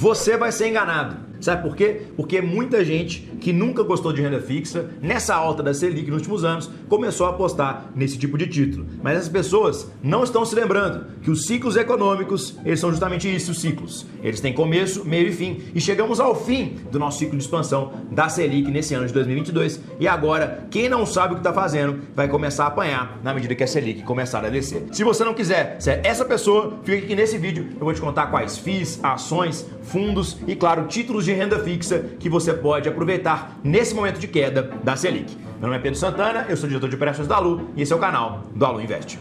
você vai ser enganado. Sabe por quê? Porque muita gente que nunca gostou de renda fixa, nessa alta da Selic nos últimos anos, começou a apostar nesse tipo de título. Mas essas pessoas não estão se lembrando que os ciclos econômicos, eles são justamente isso, os ciclos. Eles têm começo, meio e fim. E chegamos ao fim do nosso ciclo de expansão da Selic nesse ano de 2022. E agora, quem não sabe o que está fazendo, vai começar a apanhar na medida que a Selic começar a descer. Se você não quiser ser essa pessoa, fica aqui nesse vídeo. Eu vou te contar quais FIIs, ações, fundos e, claro, títulos de renda fixa que você pode aproveitar nesse momento de queda da Selic. Meu nome é Pedro Santana, eu sou diretor de operações da Alu e esse é o canal do Alu Invest.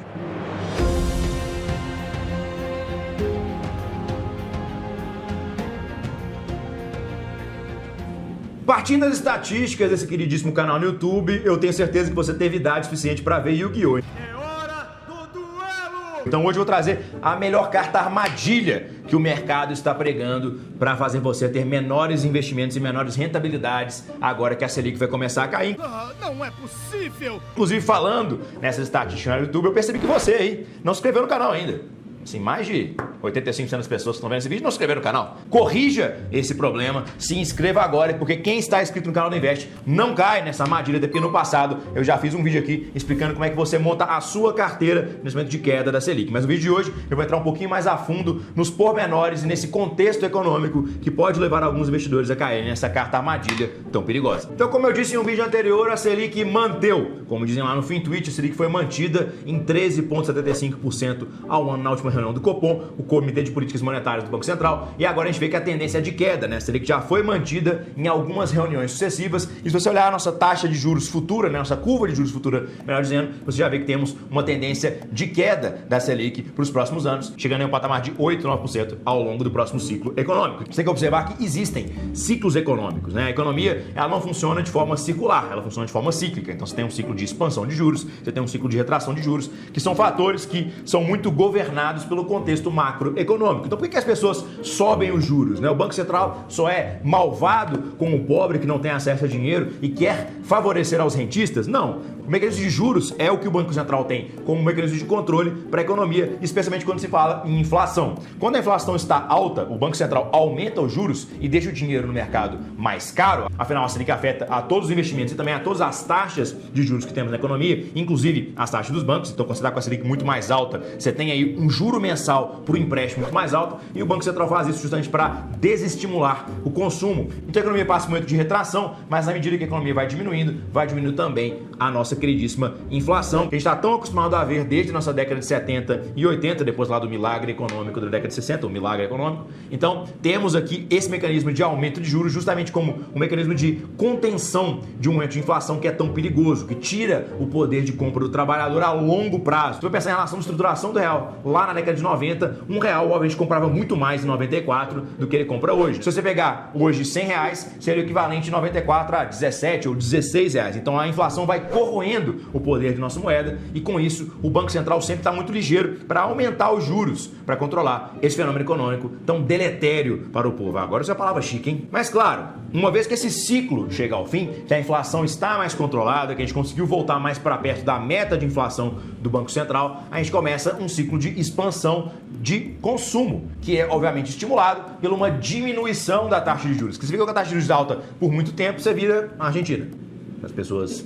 Partindo das estatísticas desse queridíssimo canal no YouTube, eu tenho certeza que você teve idade suficiente para ver Yu-Gi-Oh! É hora do duelo! Então hoje eu vou trazer a melhor carta armadilha que o mercado está pregando para fazer você ter menores investimentos e menores rentabilidades agora que a Selic vai começar a cair. Não é possível! Inclusive, falando nessas estatísticas no YouTube, eu percebi que você aí não se inscreveu no canal ainda. Assim, mais de 85% das pessoas que estão vendo esse vídeo não se inscreveram no canal. Corrija esse problema, se inscreva agora, porque quem está inscrito no canal do Invest não cai nessa armadilha, porque no passado eu já fiz um vídeo aqui explicando como é que você monta a sua carteira nesse momento de queda da Selic. Mas no vídeo de hoje eu vou entrar um pouquinho mais a fundo nos pormenores e nesse contexto econômico que pode levar alguns investidores a caírem nessa carta armadilha tão perigosa. Então, como eu disse em um vídeo anterior, a Selic manteu, como dizem lá no FinTwitch, a Selic foi mantida em 13,75% ao ano na última reunião do Copom, o Comitê de Políticas Monetárias do Banco Central, e agora a gente vê que a tendência é de queda, né? A Selic já foi mantida em algumas reuniões sucessivas, e se você olhar a nossa taxa de juros futura, né? Nossa curva de juros futura, melhor dizendo, você já vê que temos uma tendência de queda da Selic para os próximos anos, chegando em um patamar de 8, 9% ao longo do próximo ciclo econômico. Você tem que observar que existem ciclos econômicos, né? A economia, ela não funciona de forma circular, ela funciona de forma cíclica. Então você tem um ciclo de expansão de juros, você tem um ciclo de retração de juros, que são fatores que são muito governados pelo contexto macroeconômico. Então por que as pessoas sobem os juros, né? O Banco Central só é malvado com o pobre que não tem acesso a dinheiro e quer favorecer aos rentistas? Não. O mecanismo de juros é o que o Banco Central tem como mecanismo de controle para a economia, especialmente quando se fala em inflação. Quando a inflação está alta, o Banco Central aumenta os juros e deixa o dinheiro no mercado mais caro. Afinal, a Selic afeta a todos os investimentos e também a todas as taxas de juros que temos na economia, inclusive as taxas dos bancos. Então, quando você está com a Selic muito mais alta, você tem aí um juro mensal para o empréstimo muito mais alto e o Banco Central faz isso justamente para desestimular o consumo. Então, a economia passa um momento de retração, mas na medida que a economia vai diminuindo também a nossa queridíssima inflação, que a gente está tão acostumado a ver desde a nossa década de 70 e 80, depois lá do milagre econômico da década de 60, o milagre econômico. Então, temos aqui esse mecanismo de aumento de juros justamente como um mecanismo de contenção de um momento de inflação que é tão perigoso, que tira o poder de compra do trabalhador a longo prazo. Se você pensar em relação à estruturação do real, lá na década de 90, um real, obviamente, comprava muito mais em 94 do que ele compra hoje. Se você pegar hoje 100 reais, seria o equivalente em 94 a 17 ou 16 reais. Então, a inflação vai corroendo o poder de nossa moeda e com isso o Banco Central sempre está muito ligeiro para aumentar os juros, para controlar esse fenômeno econômico tão deletério para o povo. Agora essa é a palavra chique, hein? Mas claro, uma vez que esse ciclo chega ao fim, que a inflação está mais controlada, que a gente conseguiu voltar mais para perto da meta de inflação do Banco Central, a gente começa um ciclo de expansão de consumo, que é obviamente estimulado por uma diminuição da taxa de juros. Que se fica com a taxa de juros alta por muito tempo, você vira a Argentina. As pessoas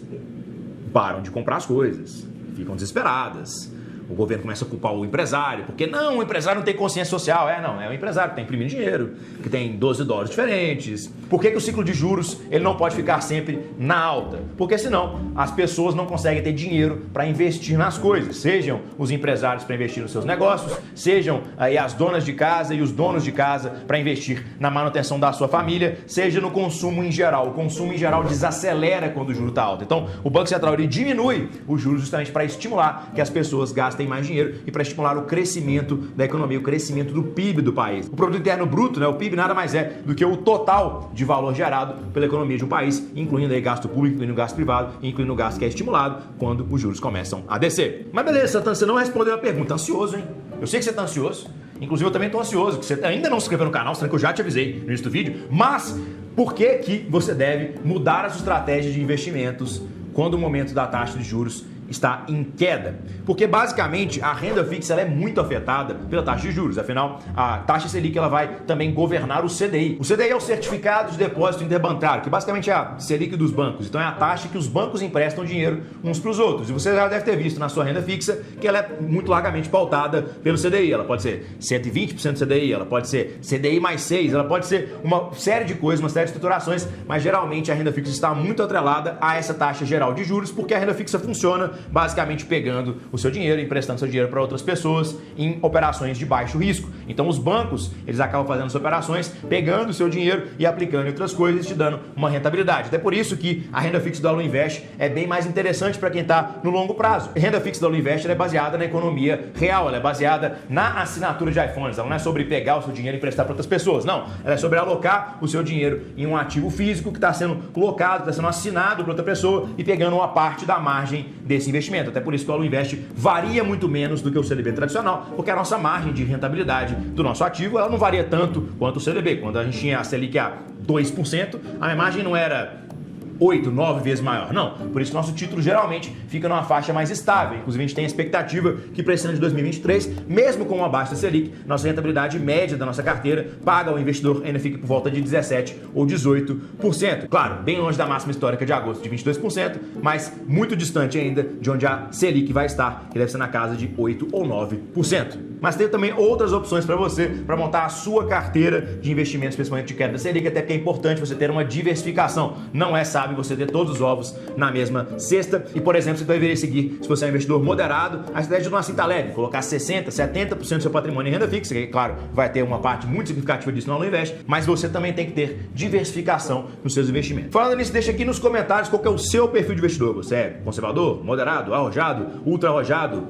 param de comprar as coisas, ficam desesperadas. O governo começa a culpar o empresário, porque não, o empresário não tem consciência social. É o empresário que está imprimindo dinheiro, que tem 12 dólares diferentes. Por que o ciclo de juros ele não pode ficar sempre na alta? Porque senão as pessoas não conseguem ter dinheiro para investir nas coisas. Sejam os empresários para investir nos seus negócios, sejam aí as donas de casa e os donos de casa para investir na manutenção da sua família, seja no consumo em geral. O consumo em geral desacelera quando o juro está alto. Então o Banco Central ele diminui os juros justamente para estimular que as pessoas gastem mais dinheiro e para estimular o crescimento da economia, o crescimento do PIB do país. O produto interno bruto, né, o PIB nada mais é do que o total de valor gerado pela economia de um país, incluindo aí gasto público, incluindo gasto privado, incluindo o gasto que é estimulado quando os juros começam a descer. Mas beleza, Santana, você não respondeu a pergunta. Ansioso, hein? Eu sei que você está ansioso. Inclusive eu também estou ansioso, que você ainda não se inscreveu no canal, sendo que eu já te avisei no início do vídeo. Mas por que você deve mudar as estratégias de investimentos quando o momento da taxa de juros está em queda. Porque basicamente a renda fixa ela é muito afetada pela taxa de juros. Afinal, a taxa Selic ela vai também governar o CDI. O CDI é o Certificado de Depósito Interbancário, que basicamente é a Selic dos bancos. Então é a taxa que os bancos emprestam dinheiro uns para os outros. E você já deve ter visto na sua renda fixa que ela é muito largamente pautada pelo CDI. Ela pode ser 120% CDI, ela pode ser CDI mais 6, ela pode ser uma série de coisas, uma série de estruturações, mas geralmente a renda fixa está muito atrelada a essa taxa geral de juros, porque a renda fixa funciona basicamente pegando o seu dinheiro, emprestando seu dinheiro para outras pessoas em operações de baixo risco. Então os bancos, eles acabam fazendo as operações, pegando o seu dinheiro e aplicando em outras coisas, te dando uma rentabilidade. Até por isso que a renda fixa do Alu Invest é bem mais interessante para quem está no longo prazo. A renda fixa do Alu Invest é baseada na economia real, ela é baseada na assinatura de iPhones, ela não é sobre pegar o seu dinheiro e emprestar para outras pessoas, não. Ela é sobre alocar o seu dinheiro em um ativo físico que está sendo colocado, está sendo assinado por outra pessoa e pegando uma parte da margem desse investimento. Até por isso que o Alu Invest varia muito menos do que o CDB tradicional, porque a nossa margem de rentabilidade do nosso ativo ela não varia tanto quanto o CDB. Quando a gente tinha a Selic a 2%, a margem não era 8, 9 vezes maior. Não, por isso nosso título geralmente fica numa faixa mais estável. Inclusive a gente tem a expectativa que para esse ano de 2023, mesmo com uma baixa Selic, nossa rentabilidade média da nossa carteira paga ao investidor ainda fica por volta de 17 ou 18%. Claro, bem longe da máxima histórica de agosto de 22%, mas muito distante ainda de onde a Selic vai estar, que deve ser na casa de 8 ou 9%. Mas tem também outras opções para você, para montar a sua carteira de investimentos, principalmente de queda da Selic, até porque é importante você ter uma diversificação. Não é sábio você ter todos os ovos na mesma cesta. E, por exemplo, você deveria seguir, se você é um investidor moderado, a estratégia de uma cinta leve, colocar 60%, 70% do seu patrimônio em renda fixa, que, claro, vai ter uma parte muito significativa disso no Alu Invest, mas você também tem que ter diversificação nos seus investimentos. Falando nisso, deixa aqui nos comentários qual que é o seu perfil de investidor. Você é conservador, moderado, arrojado, ultra arrojado,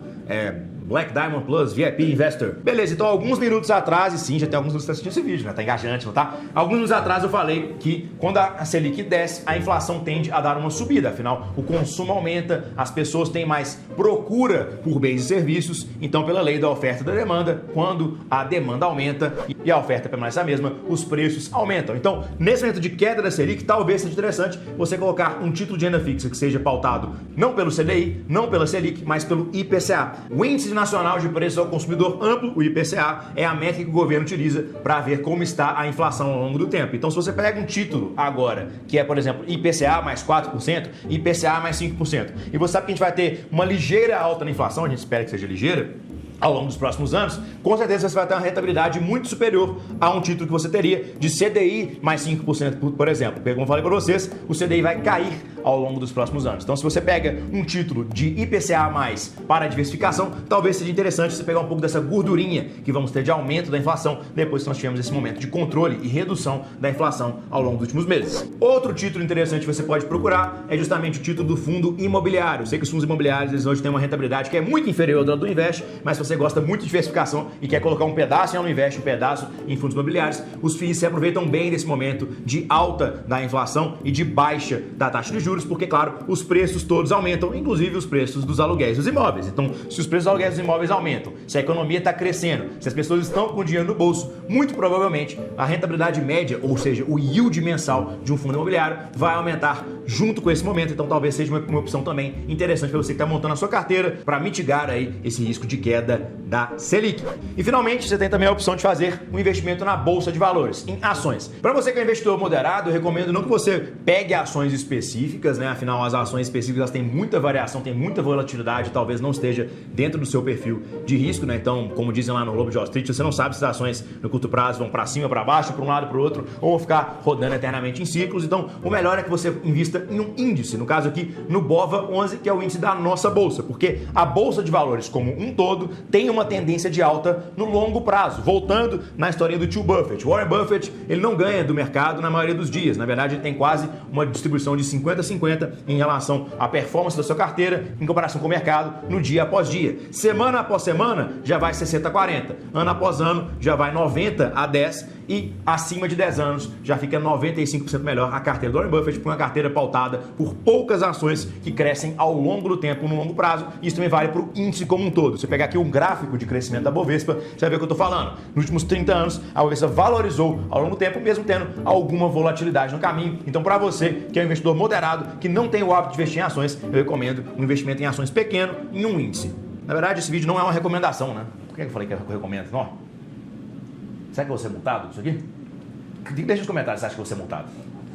Black Diamond Plus, VIP Investor. Beleza, então alguns minutos atrás, e sim, já tem alguns minutos assistindo esse vídeo, né? Tá engajante, não tá? Alguns minutos atrás eu falei que quando a Selic desce, a inflação tende a dar uma subida. Afinal, o consumo aumenta, as pessoas têm mais procura por bens e serviços. Então, pela lei da oferta e da demanda, quando a demanda aumenta e a oferta permanece a mesma, os preços aumentam. Então, nesse momento de queda da Selic, talvez seja interessante você colocar um título de renda fixa que seja pautado não pelo CDI, não pela Selic, mas pelo IPCA. O Índice Nacional de Preços ao Consumidor Amplo, o IPCA, é a métrica que o governo utiliza para ver como está a inflação ao longo do tempo. Então, se você pega um título agora, que é, por exemplo, IPCA mais 4%, IPCA mais 5%, e você sabe que a gente vai ter uma ligeira alta na inflação, a gente espera que seja ligeira, ao longo dos próximos anos, com certeza você vai ter uma rentabilidade muito superior a um título que você teria de CDI mais 5%, por exemplo. Porque, como eu falei para vocês, o CDI vai cair ao longo dos próximos anos. Então, se você pega um título de IPCA mais para diversificação, talvez seja interessante você pegar um pouco dessa gordurinha que vamos ter de aumento da inflação depois que nós tivemos esse momento de controle e redução da inflação ao longo dos últimos meses. Outro título interessante que você pode procurar é justamente o título do fundo imobiliário. Eu sei que os fundos imobiliários eles hoje têm uma rentabilidade que é muito inferior ao do Invest, mas se você gosta muito de diversificação e quer colocar um pedaço em Alu Invest, um pedaço em fundos imobiliários, os FIIs se aproveitam bem desse momento de alta da inflação e de baixa da taxa de juros, porque, claro, os preços todos aumentam, inclusive os preços dos aluguéis dos imóveis. Então, se os preços dos aluguéis dos imóveis aumentam, se a economia está crescendo, se as pessoas estão com dinheiro no bolso, muito provavelmente a rentabilidade média, ou seja, o yield mensal de um fundo imobiliário vai aumentar junto com esse momento. Então, talvez seja uma opção também interessante para você que está montando a sua carteira para mitigar aí esse risco de queda da Selic. E finalmente, você tem também a opção de fazer um investimento na Bolsa de Valores, em ações. Para você que é investidor moderado, eu recomendo não que você pegue ações específicas, né? Afinal, as ações específicas elas têm muita variação, tem muita volatilidade, talvez não esteja dentro do seu perfil de risco, né? Então, como dizem lá no Lobo de Wall Street, você não sabe se as ações no curto prazo vão para cima, para baixo, para um lado, para o outro, ou vão ficar rodando eternamente em ciclos. Então, o melhor é que você invista em um índice, no caso aqui, no BOVA11, que é o índice da nossa bolsa, porque a Bolsa de Valores como um todo tem uma tendência de alta no longo prazo. Voltando na historinha do tio Buffett. Warren Buffett, ele não ganha do mercado na maioria dos dias. Na verdade, ele tem quase uma distribuição de 50-50 em relação à performance da sua carteira em comparação com o mercado no dia após dia. Semana após semana, já vai 60-40. Ano após ano, já vai 90-10. E acima de 10 anos, já fica 95% melhor a carteira do Warren Buffett, com uma carteira pautada por poucas ações que crescem ao longo do tempo, no longo prazo. Isso também vale para o índice como um todo. Se você pegar aqui um gráfico de crescimento da Bovespa, você vai ver o que eu estou falando. Nos últimos 30 anos, a Bovespa valorizou ao longo do tempo, mesmo tendo alguma volatilidade no caminho. Então, para você que é um investidor moderado, que não tem o hábito de investir em ações, eu recomendo um investimento em ações pequeno em um índice. Na verdade, esse vídeo não é uma recomendação, né? Por que eu falei que eu recomendo? Não. Será que eu vou ser multado isso aqui? Deixa nos comentários se acha que eu vou ser multado.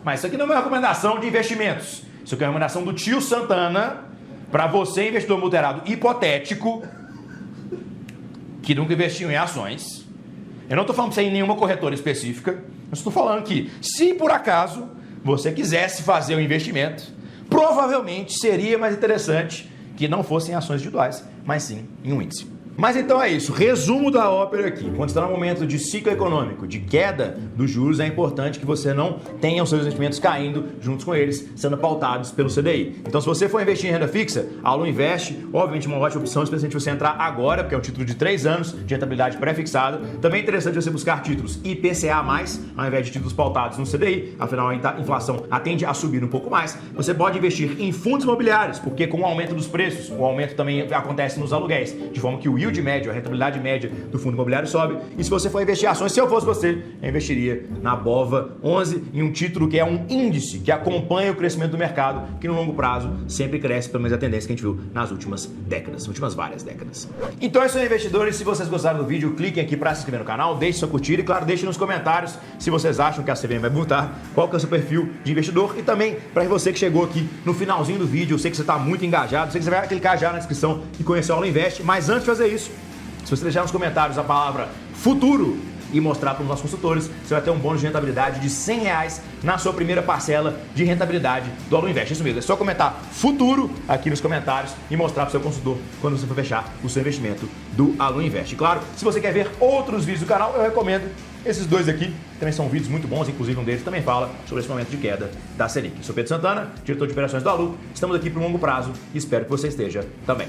Mas isso aqui não é uma recomendação de investimentos. Isso aqui é uma recomendação do tio Santana para você, investidor moderado hipotético, que nunca investiu em ações. Eu não estou falando para você ir em nenhuma corretora específica. Eu estou falando que, se por acaso você quisesse fazer um investimento, provavelmente seria mais interessante que não fossem ações individuais, mas sim em um índice. Mas então é isso, resumo da ópera aqui. Quando está no momento de ciclo econômico, de queda dos juros, é importante que você não tenha os seus investimentos caindo juntos com eles, sendo pautados pelo CDI. Então, se você for investir em renda fixa, a Alu Invest, obviamente uma ótima opção, especialmente você entrar agora, porque é um título de 3 anos de rentabilidade pré-fixada. Também é interessante você buscar títulos IPCA+, ao invés de títulos pautados no CDI, afinal a inflação tende a subir um pouco mais. Você pode investir em fundos imobiliários, porque com o aumento dos preços, o aumento também acontece nos aluguéis, de forma que o yield médio, a rentabilidade média do fundo imobiliário sobe. E se você for investir em ações, se eu fosse você, eu investiria na BOVA 11 em um título que é um índice que acompanha o crescimento do mercado, que no longo prazo sempre cresce, pelo menos a tendência que a gente viu nas últimas décadas, últimas várias décadas. Então é isso aí, investidores. Se vocês gostaram do vídeo, cliquem aqui para se inscrever no canal, deixe sua curtida e, claro, deixem nos comentários se vocês acham que a CVM vai multar, qual que é o seu perfil de investidor. E também, para você que chegou aqui no finalzinho do vídeo, eu sei que você está muito engajado, sei que você vai clicar já na descrição e conhecer a Alu Invest, mas antes de fazer isso, se você deixar nos comentários a palavra futuro e mostrar para os nossos consultores, você vai ter um bônus de rentabilidade de R$100 na sua primeira parcela de rentabilidade do Alu Invest. Isso mesmo, é só comentar futuro aqui nos comentários e mostrar para o seu consultor quando você for fechar o seu investimento do Alu Invest. E claro, se você quer ver outros vídeos do canal, eu recomendo esses dois aqui, também são vídeos muito bons, inclusive um deles também fala sobre esse momento de queda da Selic. Eu sou Pedro Santana, diretor de operações do Alu, estamos aqui para um longo prazo e espero que você esteja também.